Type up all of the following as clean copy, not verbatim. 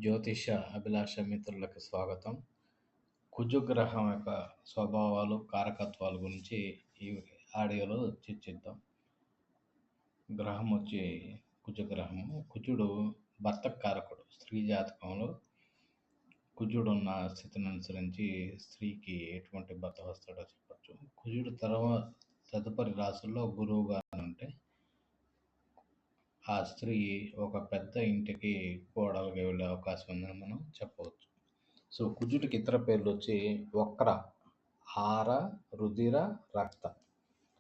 జ్యోతిష అభిలాష మిత్రులకు స్వాగతం. కుజగ్రహం యొక్క స్వభావాలు, కారకత్వాల గురించి ఈ ఆడియోలో చర్చిద్దాం. గ్రహం వచ్చి కుజగ్రహము. కుజుడు భర్త కారకుడు. స్త్రీ జాతకంలో కుజుడు ఉన్న స్థితిని అనుసరించి స్త్రీకి ఎటువంటి భర్త వస్తాడో చెప్పచ్చు. కుజుడు తదుపరి రాశుల్లో గురువుగా ఉంటే ఆ స్త్రీ ఒక పెద్ద ఇంటికి కోడలుగా వెళ్ళే అవకాశం ఉందని మనం చెప్పవచ్చు. సో కుజుడికి ఇతర పేర్లు వచ్చి వక్ర, హార, రుధిర, రక్త.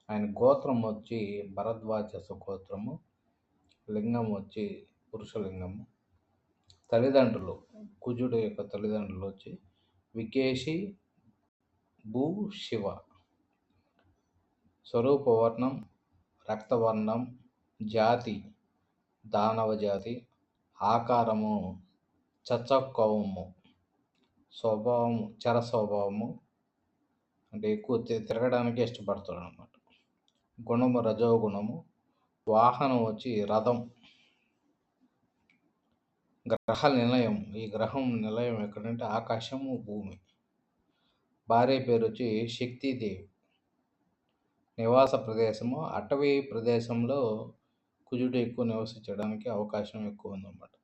ఆయన గోత్రం వచ్చి భరద్వాజ గోత్రము. లింగం వచ్చి పురుషలింగము. తల్లిదండ్రులు, కుజుడు యొక్క తల్లిదండ్రులు వచ్చి వికేషి, భూ, శివ. స్వరూపవర్ణం రక్తవర్ణం. జాతి దానవ జాతి. ఆకారము చచ్చకౌము. స్వభావము చర స్వభావము, అంటే ఎక్కువ తిరగడానికి ఇష్టపడతాడు అనమాట. గుణము రజోగుణము. వాహనం వచ్చి రథం. గ్రహ నిలయం, ఈ గ్రహం నిలయం ఎక్కడంటే ఆకాశము, భూమి. భార్య పేరు వచ్చి శక్తిదేవి. నివాస ప్రదేశము అటవీ ప్రదేశంలో కుజుడు ఎక్కువ నివసించడానికి అవకాశం ఎక్కువ ఉందన్నమాట.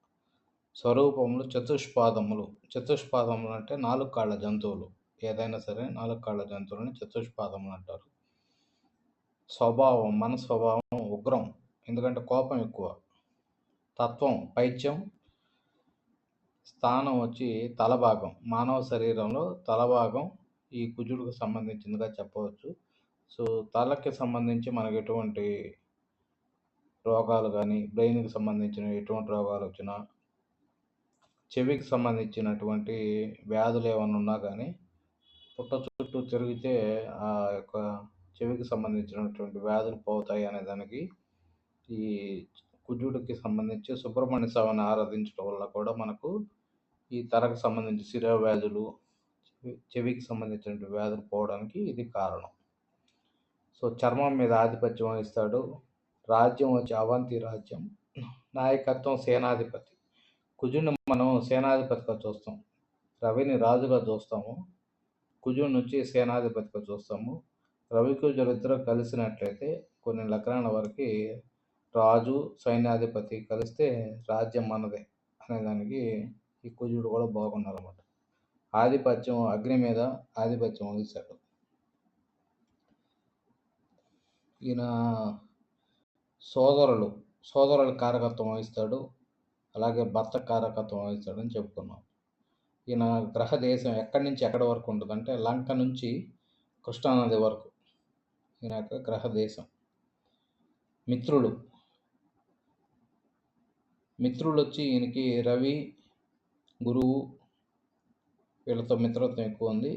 స్వరూపములు చతుష్పాదములు. చతుష్పాదములు అంటే 4 కాళ్ళ జంతువులు. ఏదైనా సరే 4 కాళ్ళ జంతువులని చతుష్పాదములు అంటారు. స్వభావం, మన స్వభావం ఉగ్రం, ఎందుకంటే కోపం ఎక్కువ. తత్వం పైత్యం. స్థానం వచ్చి తలభాగం. మానవ శరీరంలో తలభాగం ఈ కుజుడికి సంబంధించిందిగా చెప్పవచ్చు. సో తలకి సంబంధించి మనకు ఎటువంటి రోగాలు కానీ, బ్రెయిన్కి సంబంధించిన ఎటువంటి రోగాలు వచ్చినా, చెవికి సంబంధించినటువంటి వ్యాధులు ఏమైనా ఉన్నా కానీ పుట్ట చుట్టూ తిరిగితే ఆ యొక్క చెవికి సంబంధించినటువంటి వ్యాధులు పోతాయి అనే దానికి ఈ కుజుడికి సంబంధించి సుబ్రహ్మణ్య స్వామిని ఆరాధించడం వల్ల కూడా మనకు ఈ తలకు సంబంధించి శిరోవ్యాధులు, చెవికి సంబంధించిన వ్యాధులు పోవడానికి ఇది కారణం. సో చర్మం మీద ఆధిపత్యం వహిస్తాడు. రాజ్యం వచ్చి అవంతి రాజ్యం. నాయకత్వం సేనాధిపతి. కుజుడిని మనం సేనాధిపతిగా చూస్తాం. రవిని రాజుగా చూస్తాము. కుజుడిని వచ్చి సేనాధిపతిగా చూస్తాము. రవి కుజులు ఇద్దరు కలిసినట్లయితే కొన్ని లగ్నాల వరకు రాజు సైన్యాధిపతి కలిస్తే రాజ్యం మనదే అనేదానికి ఈ కుజుడు కూడా బాగున్నారన్నమాట. ఆధిపత్యం అగ్ని మీద ఆధిపత్యం వహిస్తాడు. ఈయన సోదరుల కారకత్వం వహిస్తాడు. అలాగే భర్త కారకత్వం వహిస్తాడని చెప్పుకున్నాం. ఈయన గ్రహ దేశం ఎక్కడి నుంచి ఎక్కడి వరకు ఉంటుందంటే లంక నుంచి కృష్ణానది వరకు ఈయన యొక్క గ్రహ దేశం. మిత్రులు వచ్చి ఈయనకి రవి, గురువు, వీళ్ళతో మిత్రత్వం ఎక్కువ ఉంది.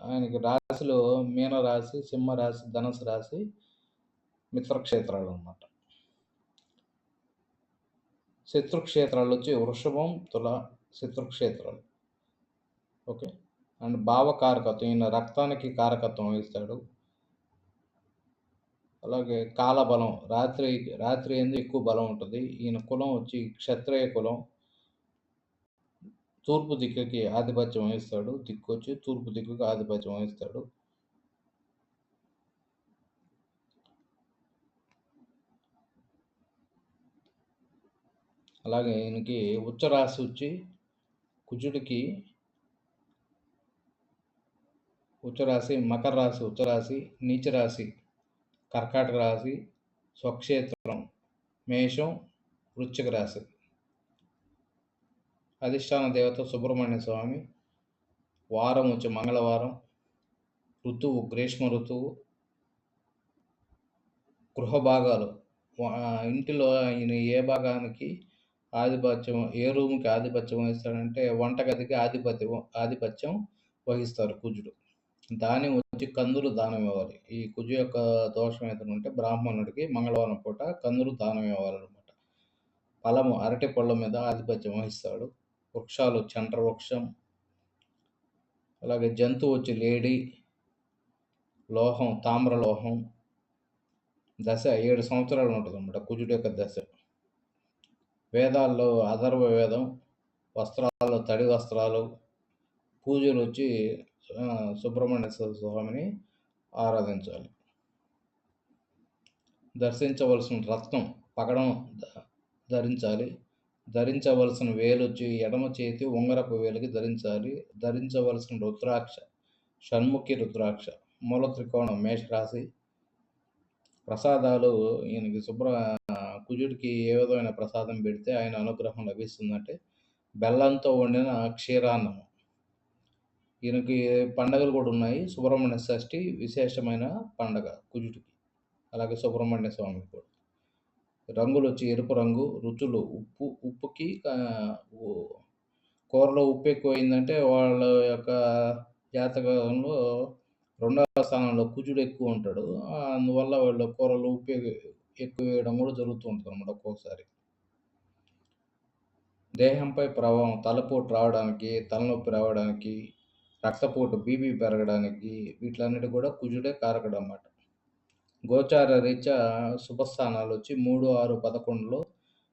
ఆయనకి రాశిలో మీనరాశి, సింహరాశి, ధనుసు రాశి మిత్రక్షేత్రాలు అన్నమాట. శత్రుక్షేత్రాలు వచ్చి వృషభం, తుల శత్రుక్షేత్రాలు. ఓకే. అండ్ భావకారకత్వం, ఈయన రక్తానికి కారకత్వం వహిస్తాడు. అలాగే కాలబలం, రాత్రి ఏంది ఎక్కువ బలం ఉంటుంది. ఈయన కులం వచ్చి క్షత్రియ కులం. తూర్పు దిక్కుకి ఆధిపత్యం వహిస్తాడు. దిక్కు వచ్చి తూర్పు దిక్కుకి ఆధిపత్యం వహిస్తాడు. అలాగే ఈయనకి ఉచ్చరాశి వచ్చి కుజుడికి ఉచ్చరాశి మకర రాశి, ఉచ్చరాశి నీచరాశి కర్కాటక రాశి, స్వక్షేత్రం మేషం, వృశ్చిక రాశి. అధిష్టాన దేవత సుబ్రహ్మణ్య స్వామి. వారం వచ్చి మంగళవారం. ఋతువు గ్రీష్మ ఋతువు. గృహ భాగాలు, ఇంటిలో ఈయన ఏ భాగానికి ఆధిపత్యం, ఏ రూమ్కి ఆధిపత్యం వహిస్తాడంటే వంటగదికి ఆధిపత్యం వహిస్తారు కుజుడు. దాని వచ్చి కందులు దానం ఇవ్వాలి. ఈ కుజు యొక్క దోషం ఏదైనా ఉంటే బ్రాహ్మణుడికి మంగళవారం పూట కందులు దానం ఇవ్వాలన్నమాట. ఫలము అరటి పళ్ళ మీద ఆధిపత్యం వహిస్తాడు. వృక్షాలు చండ్ర వృక్షం. అలాగే జంతువు వచ్చి లేడి. లోహం తామ్రలోహం. దశ 7 సంవత్సరాలు ఉంటుంది అన్నమాట కుజుడు యొక్క దశ. వేదాల్లో అథర్వ వేదం, వస్త్రాలు, తడి వస్త్రాలు, పూజలొచ్చి సుబ్రహ్మణ్య స్వామిని ఆరాధించాలి. దర్శించవలసిన రత్నం పగడం ధరించాలి. ధరించవలసిన వేలొచ్చి ఎడమ చేతి ఉంగరపు వేలికి ధరించాలి. ధరించవలసిన రుద్రాక్ష షణ్ముఖి రుద్రాక్ష. మూల త్రికోణం మేషరాశి. ప్రసాదాలు ఈయనకి కుజుడికి ఏ విధమైన ప్రసాదం పెడితే ఆయన అనుగ్రహం లభిస్తుందంటే బెల్లంతో వండిన క్షీరాన్నము. ఈయనకి పండగలు కూడా ఉన్నాయి. సుబ్రహ్మణ్య షష్ఠి విశేషమైన పండగ కుజుడికి, అలాగే సుబ్రహ్మణ్య స్వామికి కూడా. రంగులు వచ్చి ఎరుపు రంగు. రుచులు ఉప్పుకి కూరలో ఉప్పు ఎక్కువైందంటే వాళ్ళ యొక్క జాతకంలో రెండవ స్థానంలో కుజుడు ఎక్కువ ఉంటాడు. అందువల్ల వాళ్ళు కూరలో ఉప్పు ఎక్కువ వేయడం కూడా జరుగుతూ ఉంటుంది అన్నమాట ఒక్కొక్కసారి. దేహంపై ప్రభావం తలపోటు రావడానికి, తలనొప్పి రావడానికి, రక్తపోటు బీపీ పెరగడానికి వీటిలన్నిటి కూడా కుజుడే కారకుడు అన్నమాట. గోచార రీత్యా శుభస్థానాలు వచ్చి 3, 6, 11లో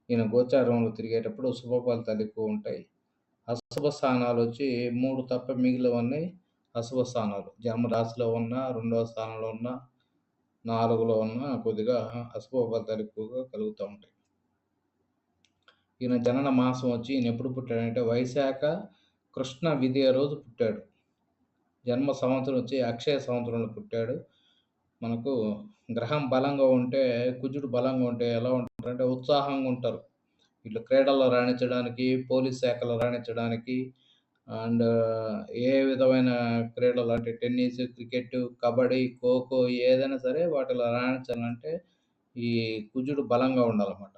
ఈయన గోచారంలో తిరిగేటప్పుడు శుభ ఫలితాలు ఎక్కువ ఉంటాయి. అశుభ స్థానాలు వచ్చి 3 తప్ప మిగిలినవన్నీ అశుభ స్థానాలు. జన్మరాశిలో ఉన్న, 2వ స్థానంలో ఉన్న, 4లో ఉన్న కొద్దిగా అశుభ ఫలితాలు ఎక్కువగా కలుగుతూ ఉంటాయి. ఈయన జనన మాసం వచ్చి ఈయన ఎప్పుడు పుట్టాడంటే వైశాఖ కృష్ణ విధియ రోజు పుట్టాడు. జన్మ సంవత్సరం వచ్చి అక్షయ సంవత్సరంలో పుట్టాడు. మనకు గ్రహం బలంగా ఉంటే, కుజుడు బలంగా ఉంటే ఎలా ఉంటారంటే ఉత్సాహంగా ఉంటారు. వీళ్ళు క్రీడల్లో రాణించడానికి, పోలీస్ శాఖలో రాణించడానికి అండ్ ఏ విధమైన క్రీడలు అంటే టెన్నిస్, క్రికెట్, కబడ్డీ, ఖోఖో ఏదైనా సరే వాటిలో రాణించాలంటే ఈ కుజుడు బలంగా ఉండాలన్నమాట.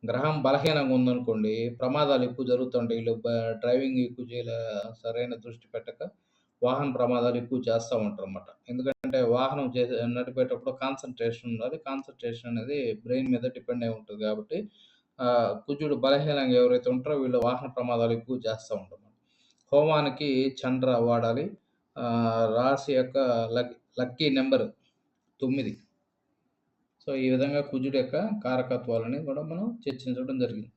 గ్రహం బలహీనంగా ఉందనుకోండి ప్రమాదాలు ఎక్కువ జరుగుతుంటాయి. వీళ్ళు డ్రైవింగ్ ఎక్కువ సరైన దృష్టి పెట్టక వాహన ప్రమాదాలు ఎక్కువ చేస్తూ ఉంటారన్నమాట. ఎందుకంటే వాహనం నడిపేటప్పుడు కాన్సంట్రేషన్ ఉండాలి. కాన్సంట్రేషన్ అనేది బ్రెయిన్ మీద డిపెండ్ అయి ఉంటుంది కాబట్టి కుజుడు బలహీనంగా ఎవరైతే ఉంటారో వీళ్ళు వాహన ప్రమాదాలు ఎక్కువ చేస్తూ ఉంటారు. హోమానికి చండ్ర వాడాలి. రాశి యొక్క లక్కీ నెంబర్ 9. సో, ఈ విధంగా కుజుడు యొక్క కారకత్వాలని కూడా మనం చర్చించడం జరిగింది.